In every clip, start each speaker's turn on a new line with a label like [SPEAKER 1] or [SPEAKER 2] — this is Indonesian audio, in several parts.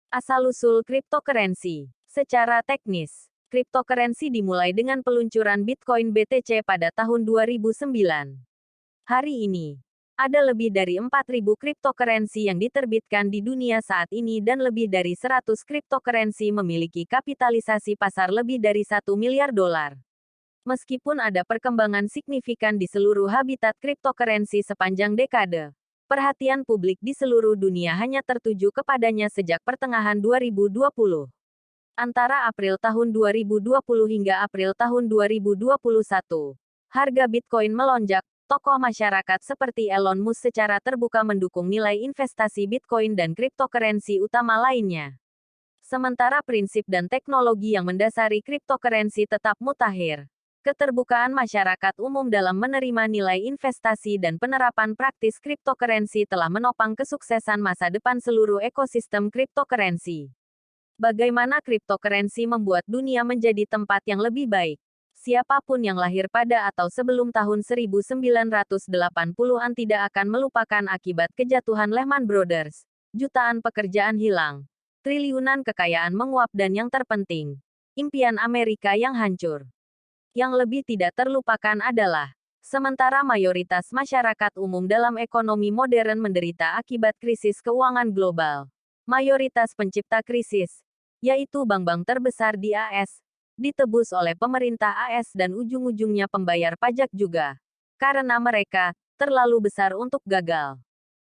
[SPEAKER 1] Asal-usul cryptocurrency. Secara teknis, cryptocurrency dimulai dengan peluncuran Bitcoin BTC pada tahun 2009. Hari ini, ada lebih dari 4.000 cryptocurrency yang diterbitkan di dunia saat ini dan lebih dari 100 cryptocurrency memiliki kapitalisasi pasar lebih dari 1 miliar dolar. Meskipun ada perkembangan signifikan di seluruh habitat cryptocurrency sepanjang dekade, perhatian publik di seluruh dunia hanya tertuju kepadanya sejak pertengahan 2020. Antara April tahun 2020 hingga April tahun 2021, harga Bitcoin melonjak. Tokoh masyarakat seperti Elon Musk secara terbuka mendukung nilai investasi Bitcoin dan cryptocurrency utama lainnya. Sementara prinsip dan teknologi yang mendasari cryptocurrency tetap mutakhir. Keterbukaan masyarakat umum dalam menerima nilai investasi dan penerapan praktis cryptocurrency telah menopang kesuksesan masa depan seluruh ekosistem cryptocurrency. Bagaimana cryptocurrency membuat dunia menjadi tempat yang lebih baik? Siapapun yang lahir pada atau sebelum tahun 1980-an tidak akan melupakan akibat kejatuhan Lehman Brothers. Jutaan pekerjaan hilang. Triliunan kekayaan menguap dan yang terpenting, impian Amerika yang hancur. Yang lebih tidak terlupakan adalah, sementara mayoritas masyarakat umum dalam ekonomi modern menderita akibat krisis keuangan global, mayoritas pencipta krisis, yaitu bank-bank terbesar di AS, ditebus oleh pemerintah AS dan ujung-ujungnya pembayar pajak juga. Karena mereka terlalu besar untuk gagal.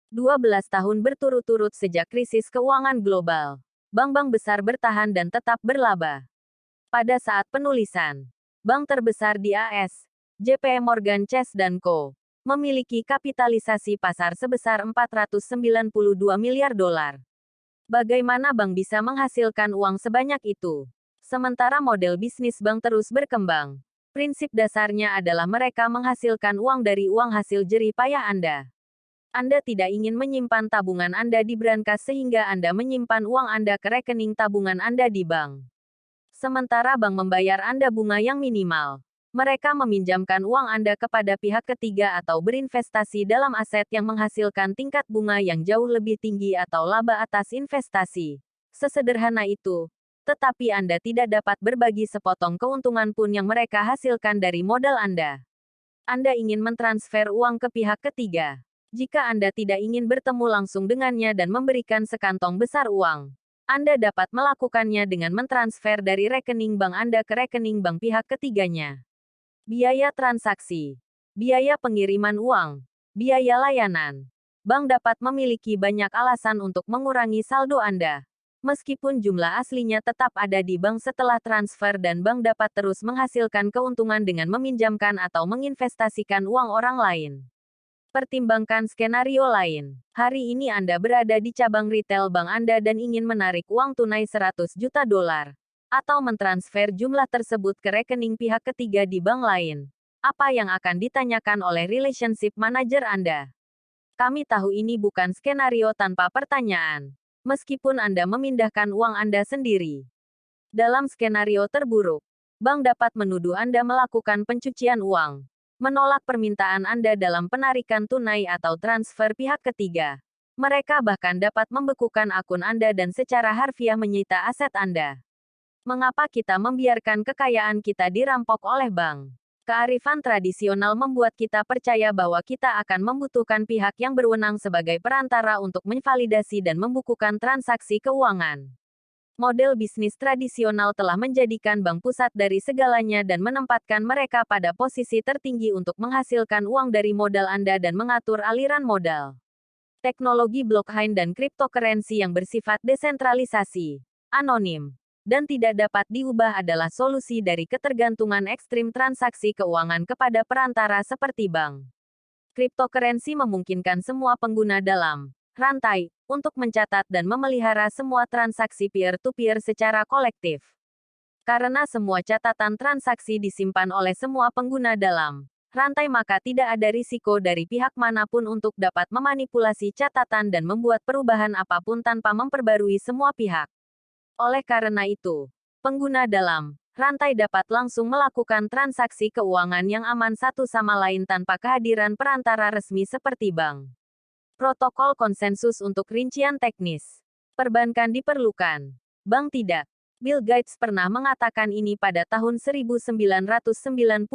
[SPEAKER 1] 12 tahun berturut-turut sejak krisis keuangan global, bank-bank besar bertahan dan tetap berlaba. Pada saat penulisan, bank terbesar di AS, JP Morgan Chase & Co., memiliki kapitalisasi pasar sebesar 492 miliar dolar. Bagaimana bank bisa menghasilkan uang sebanyak itu? Sementara model bisnis bank terus berkembang. Prinsip dasarnya adalah mereka menghasilkan uang dari uang hasil jerih payah Anda. Anda tidak ingin menyimpan tabungan Anda di brankas sehingga Anda menyimpan uang Anda ke rekening tabungan Anda di bank. Sementara bank membayar Anda bunga yang minimal. Mereka meminjamkan uang Anda kepada pihak ketiga atau berinvestasi dalam aset yang menghasilkan tingkat bunga yang jauh lebih tinggi atau laba atas investasi. Sesederhana itu. Tetapi Anda tidak dapat berbagi sepotong keuntungan pun yang mereka hasilkan dari modal Anda. Anda ingin mentransfer uang ke pihak ketiga. Jika Anda tidak ingin bertemu langsung dengannya dan memberikan sekantong besar uang, Anda dapat melakukannya dengan mentransfer dari rekening bank Anda ke rekening bank pihak ketiganya. Biaya transaksi, biaya pengiriman uang, biaya layanan. Bank dapat memiliki banyak alasan untuk mengurangi saldo Anda. Meskipun jumlah aslinya tetap ada di bank setelah transfer dan bank dapat terus menghasilkan keuntungan dengan meminjamkan atau menginvestasikan uang orang lain. Pertimbangkan skenario lain. Hari ini Anda berada di cabang retail bank Anda dan ingin menarik uang tunai 100 juta dolar. Atau mentransfer jumlah tersebut ke rekening pihak ketiga di bank lain. Apa yang akan ditanyakan oleh relationship manager Anda? Kami tahu ini bukan skenario tanpa pertanyaan. Meskipun Anda memindahkan uang Anda sendiri. Dalam skenario terburuk, bank dapat menuduh Anda melakukan pencucian uang. Menolak permintaan Anda dalam penarikan tunai atau transfer pihak ketiga. Mereka bahkan dapat membekukan akun Anda dan secara harfiah menyita aset Anda. Mengapa kita membiarkan kekayaan kita dirampok oleh bank? Kearifan tradisional membuat kita percaya bahwa kita akan membutuhkan pihak yang berwenang sebagai perantara untuk memvalidasi dan membukukan transaksi keuangan. Model bisnis tradisional telah menjadikan bank pusat dari segalanya dan menempatkan mereka pada posisi tertinggi untuk menghasilkan uang dari modal Anda dan mengatur aliran modal. Teknologi blockchain dan cryptocurrency yang bersifat desentralisasi, anonim, dan tidak dapat diubah adalah solusi dari ketergantungan ekstrim transaksi keuangan kepada perantara seperti bank. Cryptocurrency memungkinkan semua pengguna dalam rantai untuk mencatat dan memelihara semua transaksi peer-to-peer secara kolektif. Karena semua catatan transaksi disimpan oleh semua pengguna dalam rantai, maka tidak ada risiko dari pihak manapun untuk dapat memanipulasi catatan dan membuat perubahan apapun tanpa memperbarui semua pihak. Oleh karena itu, pengguna dalam rantai dapat langsung melakukan transaksi keuangan yang aman satu sama lain tanpa kehadiran perantara resmi seperti bank. Protokol konsensus untuk rincian teknis. Perbankan diperlukan. Bank tidak. Bill Gates pernah mengatakan ini pada tahun 1994.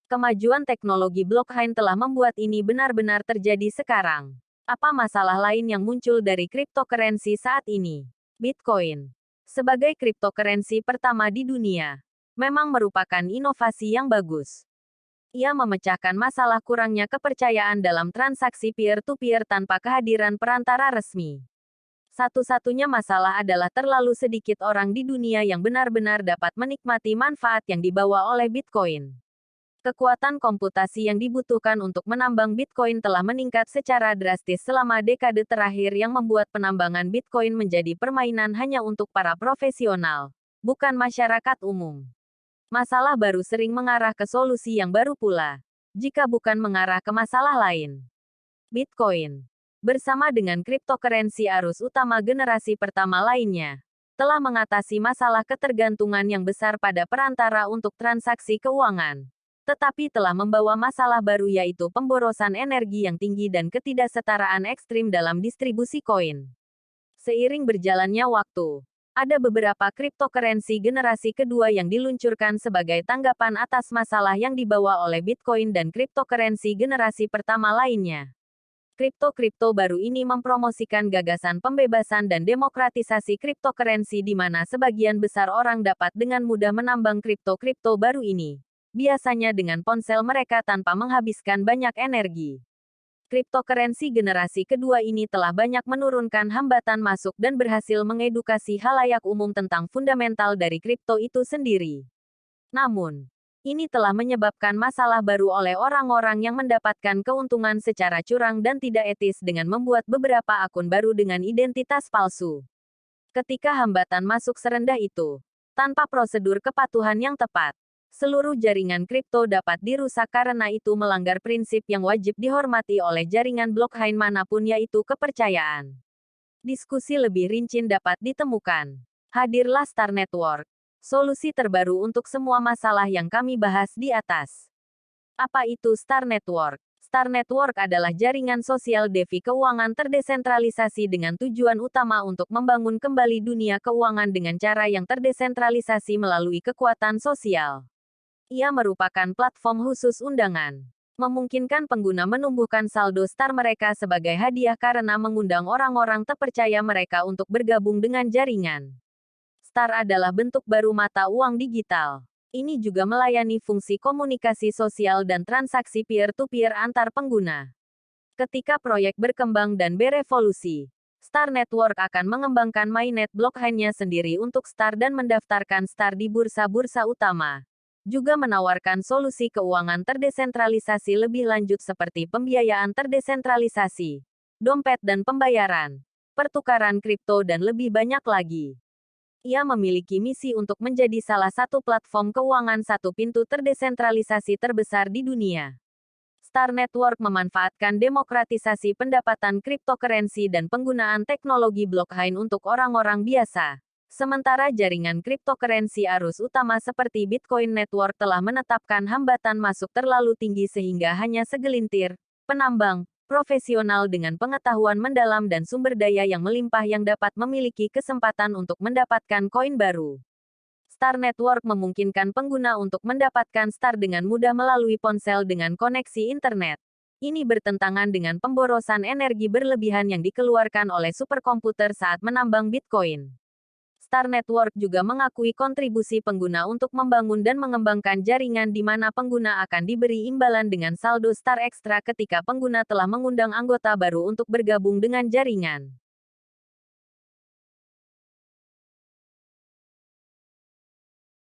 [SPEAKER 1] Kemajuan teknologi blockchain telah membuat ini benar-benar terjadi sekarang. Apa masalah lain yang muncul dari cryptocurrency saat ini? Bitcoin. Sebagai cryptocurrency pertama di dunia, memang merupakan inovasi yang bagus. Ia memecahkan masalah kurangnya kepercayaan dalam transaksi peer-to-peer tanpa kehadiran perantara resmi. Satu-satunya masalah adalah terlalu sedikit orang di dunia yang benar-benar dapat menikmati manfaat yang dibawa oleh Bitcoin. Kekuatan komputasi yang dibutuhkan untuk menambang Bitcoin telah meningkat secara drastis selama dekade terakhir yang membuat penambangan Bitcoin menjadi permainan hanya untuk para profesional, bukan masyarakat umum. Masalah baru sering mengarah ke solusi yang baru pula, jika bukan mengarah ke masalah lain. Bitcoin, bersama dengan cryptocurrency arus utama generasi pertama lainnya, telah mengatasi masalah ketergantungan yang besar pada perantara untuk transaksi keuangan, tetapi telah membawa masalah baru yaitu pemborosan energi yang tinggi dan ketidaksetaraan ekstrim dalam distribusi koin. Seiring berjalannya waktu, ada beberapa cryptocurrency generasi kedua yang diluncurkan sebagai tanggapan atas masalah yang dibawa oleh Bitcoin dan cryptocurrency generasi pertama lainnya. Kripto baru ini mempromosikan gagasan pembebasan dan demokratisasi cryptocurrency di mana sebagian besar orang dapat dengan mudah menambang kripto baru ini, biasanya dengan ponsel mereka tanpa menghabiskan banyak energi. Cryptocurrency generasi kedua ini telah banyak menurunkan hambatan masuk dan berhasil mengedukasi halayak umum tentang fundamental dari kripto itu sendiri. Namun, ini telah menyebabkan masalah baru oleh orang-orang yang mendapatkan keuntungan secara curang dan tidak etis dengan membuat beberapa akun baru dengan identitas palsu. Ketika hambatan masuk serendah itu, tanpa prosedur kepatuhan yang tepat, seluruh jaringan kripto dapat dirusak karena itu melanggar prinsip yang wajib dihormati oleh jaringan blockchain manapun yaitu kepercayaan. Diskusi lebih rinci dapat ditemukan. Hadirlah Star Network. Solusi terbaru untuk semua masalah yang kami bahas di atas. Apa itu Star Network? Star Network adalah jaringan sosial DeFi keuangan terdesentralisasi dengan tujuan utama untuk membangun kembali dunia keuangan dengan cara yang terdesentralisasi melalui kekuatan sosial. Ia merupakan platform khusus undangan, memungkinkan pengguna menumbuhkan saldo Star mereka sebagai hadiah karena mengundang orang-orang terpercaya mereka untuk bergabung dengan jaringan. Star adalah bentuk baru mata uang digital. Ini juga melayani fungsi komunikasi sosial dan transaksi peer-to-peer antar pengguna. Ketika proyek berkembang dan berevolusi, Star Network akan mengembangkan mainnet blockchain-nya sendiri untuk Star dan mendaftarkan Star di bursa-bursa utama. Juga menawarkan solusi keuangan terdesentralisasi lebih lanjut seperti pembiayaan terdesentralisasi, dompet dan pembayaran, pertukaran kripto dan lebih banyak lagi. Ia memiliki misi untuk menjadi salah satu platform keuangan satu pintu terdesentralisasi terbesar di dunia. Star Network memanfaatkan demokratisasi pendapatan cryptocurrency dan penggunaan teknologi blockchain untuk orang-orang biasa. Sementara jaringan cryptocurrency arus utama seperti Bitcoin Network telah menetapkan hambatan masuk terlalu tinggi sehingga hanya segelintir penambang profesional dengan pengetahuan mendalam dan sumber daya yang melimpah yang dapat memiliki kesempatan untuk mendapatkan koin baru. Star Network memungkinkan pengguna untuk mendapatkan Star dengan mudah melalui ponsel dengan koneksi internet. Ini bertentangan dengan pemborosan energi berlebihan yang dikeluarkan oleh superkomputer saat menambang Bitcoin. Star Network juga mengakui kontribusi pengguna untuk membangun dan mengembangkan jaringan di mana pengguna akan diberi imbalan dengan saldo Star ekstra ketika pengguna telah mengundang anggota baru untuk bergabung dengan jaringan.